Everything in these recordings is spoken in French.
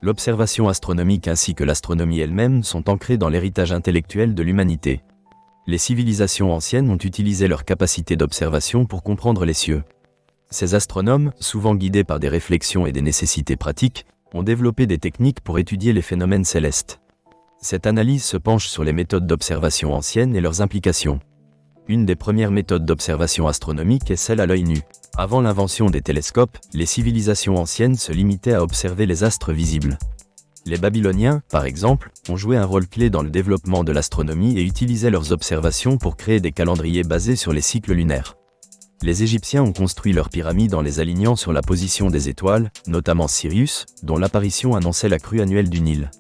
l'observation astronomique ainsi que l'astronomie elle-même sont ancrées dans l'héritage intellectuel de l'humanité. Les civilisations anciennes ont utilisé leur capacité d'observation pour comprendre les cieux. Ces astronomes, souvent guidés par des réflexions et des nécessités pratiques, ont développé des techniques pour étudier les phénomènes célestes. Cette analyse se penche sur les méthodes d'observation anciennes et leurs implications. Une des premières méthodes d'observation astronomique est celle à l'œil nu. Avant l'invention des télescopes, les civilisations anciennes se limitaient à observer les astres visibles. Les Babyloniens, par exemple, ont joué un rôle clé dans le développement de l'astronomie et utilisaient leurs observations pour créer des calendriers basés sur les cycles lunaires. Les Égyptiens ont construit leurs pyramides en les alignant sur la position des étoiles, notamment Sirius, dont l'apparition annonçait la crue annuelle du Nil.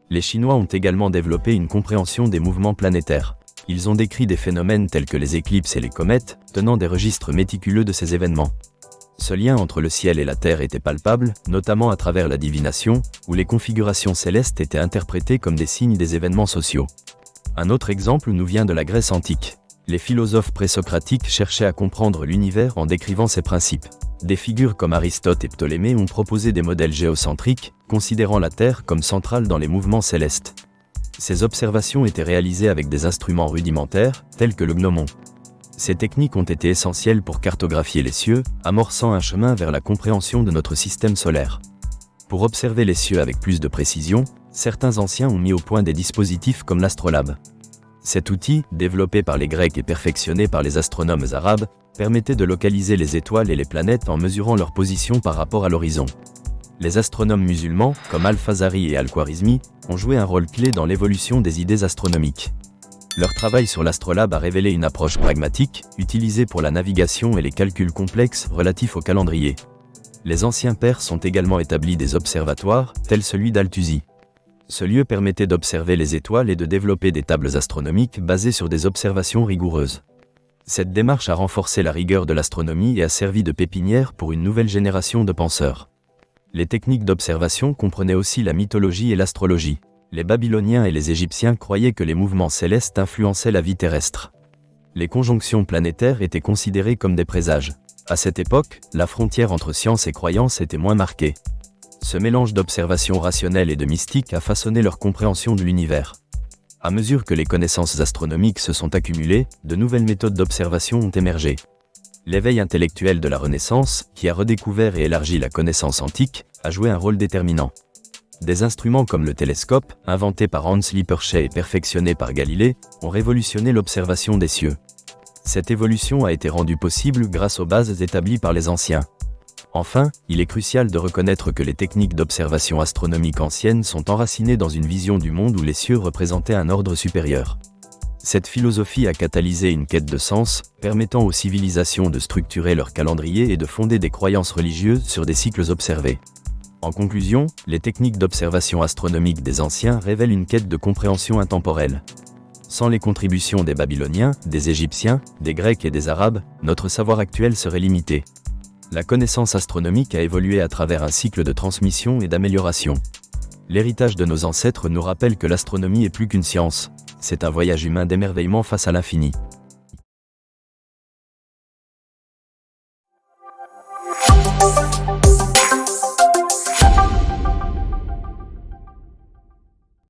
Les Chinois ont également développé une compréhension des mouvements planétaires. Ils ont décrit des phénomènes tels que les éclipses et les comètes, tenant des registres méticuleux de ces événements. Ce lien entre le ciel et la terre était palpable, notamment à travers la divination, où les configurations célestes étaient interprétées comme des signes des événements sociaux. Un autre exemple nous vient de la Grèce antique. Les philosophes présocratiques cherchaient à comprendre l'univers en décrivant ses principes. Des figures comme Aristote et Ptolémée ont proposé des modèles géocentriques, considérant la Terre comme centrale dans les mouvements célestes. Ces observations étaient réalisées avec des instruments rudimentaires, tels que le gnomon. Ces techniques ont été essentielles pour cartographier les cieux, amorçant un chemin vers la compréhension de notre système solaire. Pour observer les cieux avec plus de précision, certains anciens ont mis au point des dispositifs comme l'astrolabe. Cet outil, développé par les Grecs et perfectionné par les astronomes arabes, permettait de localiser les étoiles et les planètes en mesurant leur position par rapport à l'horizon. Les astronomes musulmans, comme Al-Fazari et Al-Khwarizmi, ont joué un rôle clé dans l'évolution des idées astronomiques. Leur travail sur l'astrolabe a révélé une approche pragmatique, utilisée pour la navigation et les calculs complexes relatifs au calendrier. Les anciens Perses ont également établi des observatoires, tels celui d'Al-Tusi. Ce lieu permettait d'observer les étoiles et de développer des tables astronomiques basées sur des observations rigoureuses. Cette démarche a renforcé la rigueur de l'astronomie et a servi de pépinière pour une nouvelle génération de penseurs. Les techniques d'observation comprenaient aussi la mythologie et l'astrologie. Les Babyloniens et les Égyptiens croyaient que les mouvements célestes influençaient la vie terrestre. Les conjonctions planétaires étaient considérées comme des présages. À cette époque, la frontière entre science et croyance était moins marquée. Ce mélange d'observation rationnelle et de mystique a façonné leur compréhension de l'univers. À mesure que les connaissances astronomiques se sont accumulées, de nouvelles méthodes d'observation ont émergé. L'éveil intellectuel de la Renaissance, qui a redécouvert et élargi la connaissance antique, a joué un rôle déterminant. Des instruments comme le télescope, inventé par Hans Lippershey et perfectionné par Galilée, ont révolutionné l'observation des cieux. Cette évolution a été rendue possible grâce aux bases établies par les anciens. Enfin, il est crucial de reconnaître que les techniques d'observation astronomique anciennes sont enracinées dans une vision du monde où les cieux représentaient un ordre supérieur. Cette philosophie a catalysé une quête de sens, permettant aux civilisations de structurer leur calendrier et de fonder des croyances religieuses sur des cycles observés. En conclusion, les techniques d'observation astronomique des anciens révèlent une quête de compréhension intemporelle. Sans les contributions des Babyloniens, des Égyptiens, des Grecs et des Arabes, notre savoir actuel serait limité. La connaissance astronomique a évolué à travers un cycle de transmission et d'amélioration. L'héritage de nos ancêtres nous rappelle que l'astronomie est plus qu'une science, c'est un voyage humain d'émerveillement face à l'infini.